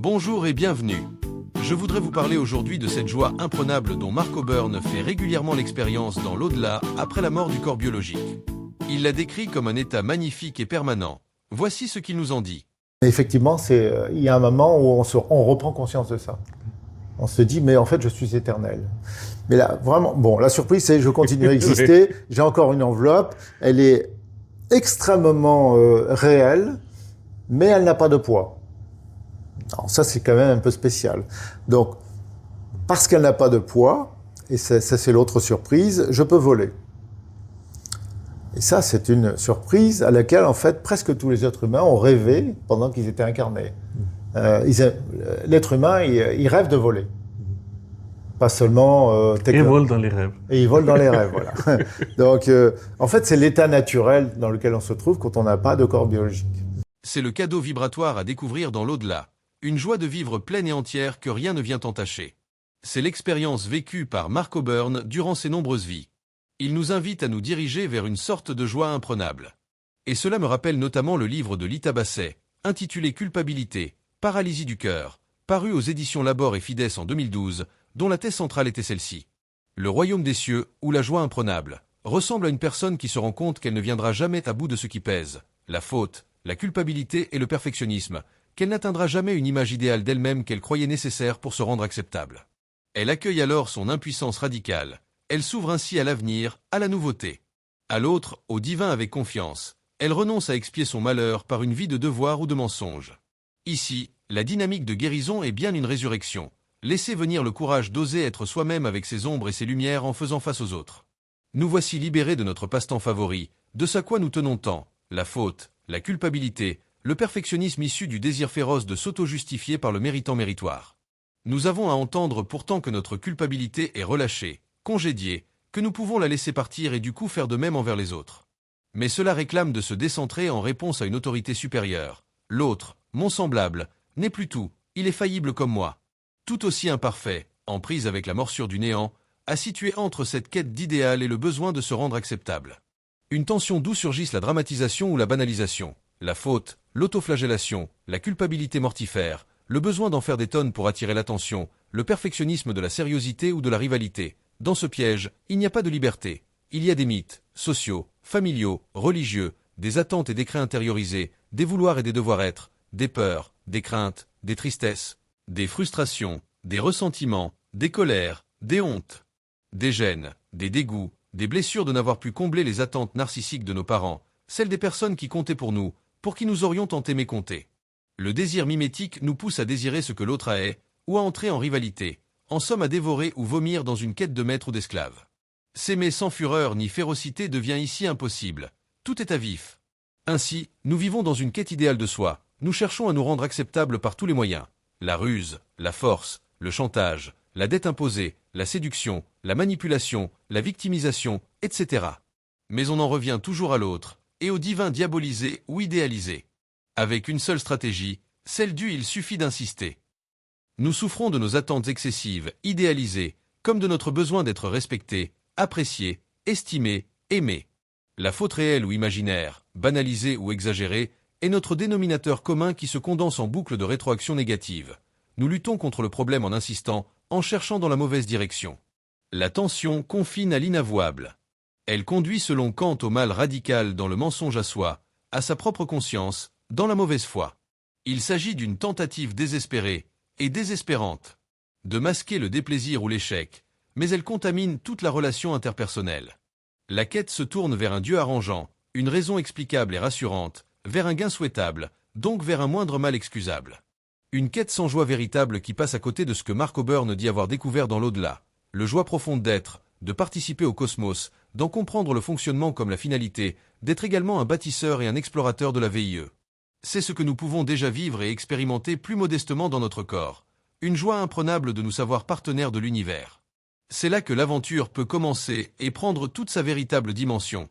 Bonjour et bienvenue. Je voudrais vous parler aujourd'hui de cette joie imprenable dont Mark O'Byrne fait régulièrement l'expérience dans l'au-delà après la mort du corps biologique. Il la décrit comme un état magnifique et permanent. Voici ce qu'il nous en dit. Effectivement, il y a un moment où on reprend conscience de ça. On se dit, mais en fait, je suis éternel. Mais là, vraiment, bon, la surprise, c'est je continue à exister, j'ai encore une enveloppe, elle est extrêmement réelle, mais elle n'a pas de poids. Alors ça, c'est quand même un peu spécial. Donc, parce qu'elle n'a pas de poids, et ça c'est l'autre surprise, je peux voler. Et ça, c'est une surprise à laquelle, en fait, presque tous les êtres humains ont rêvé pendant qu'ils étaient incarnés. L'être humain, il rêve de voler. Pas seulement... Et il vole dans les rêves. Et il vole dans les rêves, voilà. Donc, en fait, c'est l'état naturel dans lequel on se trouve quand on n'a pas de corps biologique. C'est le cadeau vibratoire à découvrir dans l'au-delà. Une joie de vivre pleine et entière que rien ne vient entacher. C'est l'expérience vécue par Mark O'Byrne durant ses nombreuses vies. Il nous invite à nous diriger vers une sorte de joie imprenable. Et cela me rappelle notamment le livre de Lita Basset, intitulé Culpabilité, paralysie du cœur, paru aux éditions Labor et Fides en 2012, dont la thèse centrale était celle-ci. Le royaume des cieux, ou la joie imprenable, ressemble à une personne qui se rend compte qu'elle ne viendra jamais à bout de ce qui pèse, la faute, la culpabilité et le perfectionnisme, qu'elle n'atteindra jamais une image idéale d'elle-même qu'elle croyait nécessaire pour se rendre acceptable. Elle accueille alors son impuissance radicale. Elle s'ouvre ainsi à l'avenir, à la nouveauté. À l'autre, au divin avec confiance. Elle renonce à expier son malheur par une vie de devoir ou de mensonge. Ici, la dynamique de guérison est bien une résurrection. Laissez venir le courage d'oser être soi-même avec ses ombres et ses lumières en faisant face aux autres. Nous voici libérés de notre passe-temps favori, de ce à quoi nous tenons tant, la faute, la culpabilité, le perfectionnisme issu du désir féroce de s'auto-justifier par le méritant méritoire. Nous avons à entendre pourtant que notre culpabilité est relâchée, congédiée, que nous pouvons la laisser partir et du coup faire de même envers les autres. Mais cela réclame de se décentrer en réponse à une autorité supérieure. L'autre, mon semblable, n'est plus tout, il est faillible comme moi. Tout aussi imparfait, en prise avec la morsure du néant, à situer entre cette quête d'idéal et le besoin de se rendre acceptable. Une tension d'où surgissent la dramatisation ou la banalisation, la faute, l'autoflagellation, la culpabilité mortifère, le besoin d'en faire des tonnes pour attirer l'attention, le perfectionnisme de la sériosité ou de la rivalité. Dans ce piège, il n'y a pas de liberté. Il y a des mythes, sociaux, familiaux, religieux, des attentes et des craintes intériorisés, des vouloirs et des devoirs-être, des peurs, des craintes, des tristesses, des frustrations, des ressentiments, des colères, des hontes, des gênes, des dégoûts, des blessures de n'avoir pu combler les attentes narcissiques de nos parents, celles des personnes qui comptaient pour qui nous aurions tant aimé compter. Le désir mimétique nous pousse à désirer ce que l'autre a est, ou à entrer en rivalité, en somme à dévorer ou vomir dans une quête de maître ou d'esclave. S'aimer sans fureur ni férocité devient ici impossible. Tout est à vif. Ainsi, nous vivons dans une quête idéale de soi, nous cherchons à nous rendre acceptables par tous les moyens. La ruse, la force, le chantage, la dette imposée, la séduction, la manipulation, la victimisation, etc. Mais on en revient toujours à l'autre, et au divin diabolisé ou idéalisé. Avec une seule stratégie, celle du « il suffit d'insister ». Nous souffrons de nos attentes excessives, idéalisées, comme de notre besoin d'être respectés, appréciés, estimés, aimés. La faute réelle ou imaginaire, banalisée ou exagérée, est notre dénominateur commun qui se condense en boucle de rétroaction négative. Nous luttons contre le problème en insistant, en cherchant dans la mauvaise direction. La tension confine à l'inavouable. Elle conduit selon Kant au mal radical dans le mensonge à soi, à sa propre conscience, dans la mauvaise foi. Il s'agit d'une tentative désespérée, et désespérante, de masquer le déplaisir ou l'échec, mais elle contamine toute la relation interpersonnelle. La quête se tourne vers un Dieu arrangeant, une raison explicable et rassurante, vers un gain souhaitable, donc vers un moindre mal excusable. Une quête sans joie véritable qui passe à côté de ce que Mark O'Byrne dit avoir découvert dans l'au-delà, le joie profonde d'être, de participer au cosmos, d'en comprendre le fonctionnement comme la finalité, d'être également un bâtisseur et un explorateur de la VIE. C'est ce que nous pouvons déjà vivre et expérimenter plus modestement dans notre corps. Une joie imprenable de nous savoir partenaires de l'univers. C'est là que l'aventure peut commencer et prendre toute sa véritable dimension.